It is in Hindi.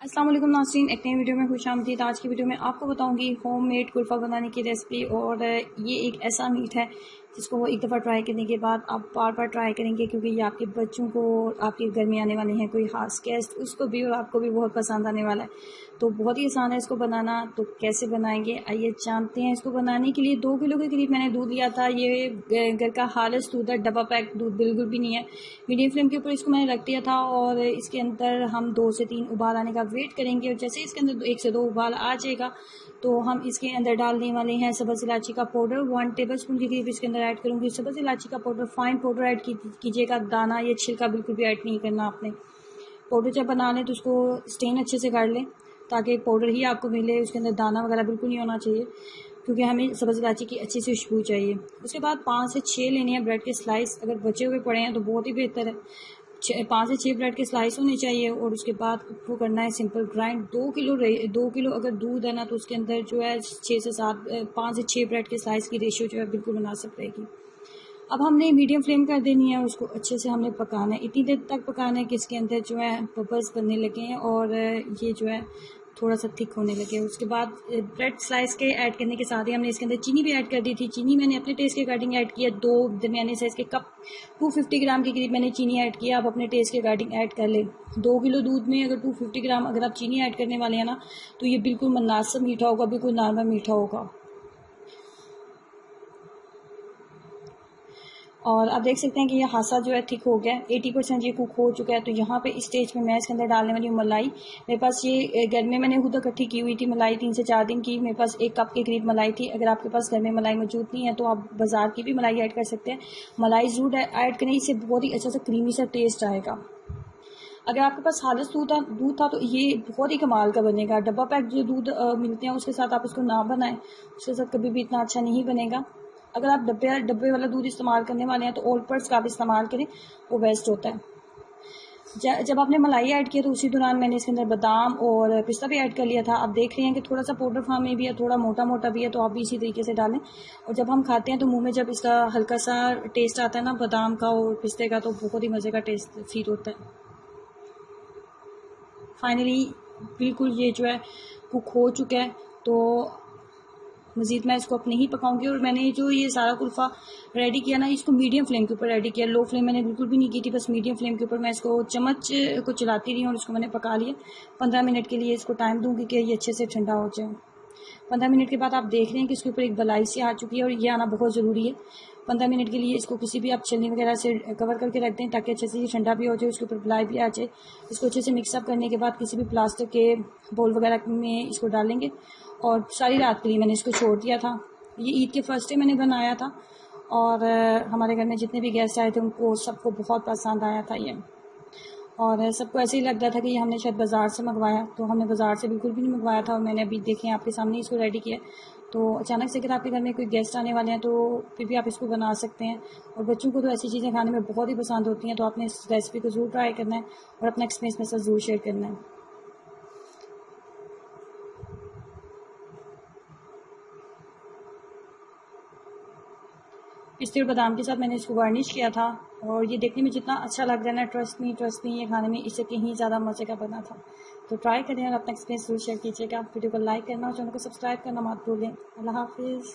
अस्सलाम वालेकुम नाज़रीन, एक नई वीडियो में खुशामदीद। आज की वीडियो में आपको बताऊंगी होममेड कुल्फ़ा बनाने की रेसिपी। और ये एक ऐसा मीट है जिसको वो एक दफ़ा ट्राई करने के बाद आप बार बार ट्राई करेंगे, क्योंकि ये आपके बच्चों को, आपके घर में आने वाले हैं कोई ख़ास गेस्ट, उसको भी और आपको भी बहुत पसंद आने वाला है। तो बहुत ही आसान है इसको बनाना। तो कैसे बनाएंगे आइए जानते हैं। इसको बनाने के लिए 2 किलो के करीब मैंने दूध लिया था। ये घर का खालिस दूध है, डब्बा पैक दूध बिल्कुल भी नहीं है। मीडियम फ्लेम के ऊपर इसको मैंने रख दिया था और इसके अंदर हम 2 से 3 उबाल आने का वेट करेंगे। और जैसे इसके अंदर 1 से 2 उबाल आ जाएगा तो हम इसके अंदर डालने वाले हैं सब्ज़ इलायची का पाउडर। 1 टेबलस्पून के करीब इसके अंदर ऐड करूँगी सब्ज़ इलायची का पाउडर। फाइन पाउडर ऐड कीजिएगा, दाना या छिलका बिल्कुल भी ऐड नहीं करना आपने। पाउडर जब बना लें तो उसको स्टेन अच्छे से कर लें ताकि पाउडर ही आपको मिले, उसके अंदर दाना वगैरह बिल्कुल नहीं होना चाहिए, क्योंकि हमें सब्ज़ इलायची की अच्छी सी खुशबू चाहिए। उसके बाद 5 से 6 लेने हैं ब्रेड के स्लाइस। अगर बचे हुए पड़े हैं तो बहुत ही बेहतर है। 5 से 6 ब्रेड के स्लाइस होने चाहिए। और उसके बाद वो करना है सिंपल ग्राइंड। 2 किलो अगर दूध है ना तो उसके अंदर जो है 6 से 7 5 से 6 ब्रेड के स्लाइस की रेशियो जो है बिल्कुल मुनासिब रहेगी। अब हमने मीडियम फ्लेम कर देनी है, उसको अच्छे से हमने पकाना है। इतनी देर तक पकाना है कि इसके अंदर जो है बबल्स बनने लगे और ये जो है थोड़ा सा थिक होने लगे। उसके बाद ब्रेड स्लाइस के ऐड करने के साथ ही हमने इसके अंदर चीनी भी ऐड कर दी थी। चीनी मैंने अपने टेस्ट के अकॉर्डिंग ऐड किया। 2 दरमियाने साइज़ के कप 250 ग्राम के करीब मैंने चीनी ऐड किया। आप अपने टेस्ट के अकॉर्डिंग ऐड कर ले। 2 किलो दूध में अगर 250 ग्राम अगर आप चीनी ऐड करने वाले हैं ना तो ये बिल्कुल मुनासिब मीठा होगा, बिल्कुल नॉर्मल मीठा होगा। और आप देख सकते हैं कि ये हासा जो है थिक हो गया, 80% ये कुक हो चुका है। तो यहाँ पे इस स्टेज में मैं इसके अंदर डालने वाली हूँ मलाई। मेरे पास ये घर में मैंने खुद इकट्ठी की हुई थी मलाई, 3 से 4 दिन की। मेरे पास 1 कप के करीब मलाई थी। अगर आपके पास घर में मलाई मौजूद नहीं है तो आप बाज़ार की भी मलाई ऐड कर सकते हैं। मलाई ज़रूर ऐड करें, इससे बहुत ही अच्छा सा क्रीमी सा टेस्ट आएगा। अगर आपके पास खालिस दूध था तो ये बहुत ही कमाल का बनेगा। डब्बा पैक जो दूध मिलते हैं उसके साथ आप इसको ना बनाएं, उसके साथ कभी भी इतना अच्छा नहीं बनेगा। अगर आप डब्बे वाला दूध इस्तेमाल करने वाले हैं तो ओल्ड पर्स का आप इस्तेमाल करें, वो बेस्ट होता है। जब आपने मलाई ऐड किया तो उसी दौरान मैंने इसके अंदर बादाम और पिस्ता भी ऐड कर लिया था। आप देख रहे हैं कि थोड़ा सा पाउडर फॉर्म में भी है, थोड़ा मोटा मोटा भी है, तो आप भी इसी तरीके से डालें। और जब हम खाते हैं तो मुंह में जब इसका हल्का सा टेस्ट आता है ना बादाम का और पिस्ते का, तो बहुत ही मज़े का टेस्ट फील होता है। फाइनली बिल्कुल ये जो है कुक हो चुका है। तो मज़ीद मैं इसको अपने ही पकाऊंगी। और मैंने जो ये सारा कुल्फ़ा रेडी किया ना, इसको मीडियम फ्लेम के ऊपर रेडी किया। लो फ्लेम मैंने बिल्कुल भी नहीं की थी, बस मीडियम फ्लेम के ऊपर मैं इसको चम्मच को चलाती रही और इसको मैंने पका लिया। 15 मिनट के लिए इसको टाइम दूंगी कि ये अच्छे से ठंडा हो जाए। 15 मिनट के बाद आप देख रहे हैं कि इसके ऊपर एक बलाई सी आ चुकी है और ये आना बहुत ज़रूरी है। 15 मिनट के लिए इसको किसी भी आप छलनी वगैरह से कवर करके रख दें ताकि अच्छे से ये ठंडा भी हो जाए, उसके ऊपर बलाई भी आ जाए। इसको अच्छे से मिक्सअप करने के बाद किसी भी प्लास्टिक के बोल वगैरह में इसको डालेंगे। और सारी रात के लिए मैंने इसको छोड़ दिया था। ये ईद के फर्स्ट डे मैंने बनाया था और हमारे घर में जितने भी गेस्ट आए थे उनको सबको बहुत पसंद आया था ये। और सबको ऐसे ही लग रहा था कि ये हमने शायद बाज़ार से मंगवाया, तो हमने बाज़ार से बिल्कुल भी नहीं मंगवाया था। और मैंने अभी देखें आपके सामने इसको रेडी किया। तो अचानक से अगर आपके घर में कोई गेस्ट आने वाले हैं तो फिर भी आप इसको बना सकते हैं। और बच्चों को तो ऐसी चीज़ें खाने में बहुत ही पसंद होती हैं। तो आपने इस रेसिपी को ज़रूर ट्राई करना है और अपना एक्सपीरियंस मेरे साथ ज़रूर शेयर करना है। पिस्ते और बादाम के साथ मैंने इसको गार्निश किया था और ये देखने में जितना अच्छा लग रहा है ना, ट्रस्ट मी ये खाने में इससे कहीं ज़्यादा मज़े का बना था। तो ट्राई करें और अपना एक्सपीरियंस जरूर शेयर कीजिएगा। वीडियो को लाइक करना और चैनल को सब्सक्राइब करना मत भूलें। अल्लाह हाफिज़।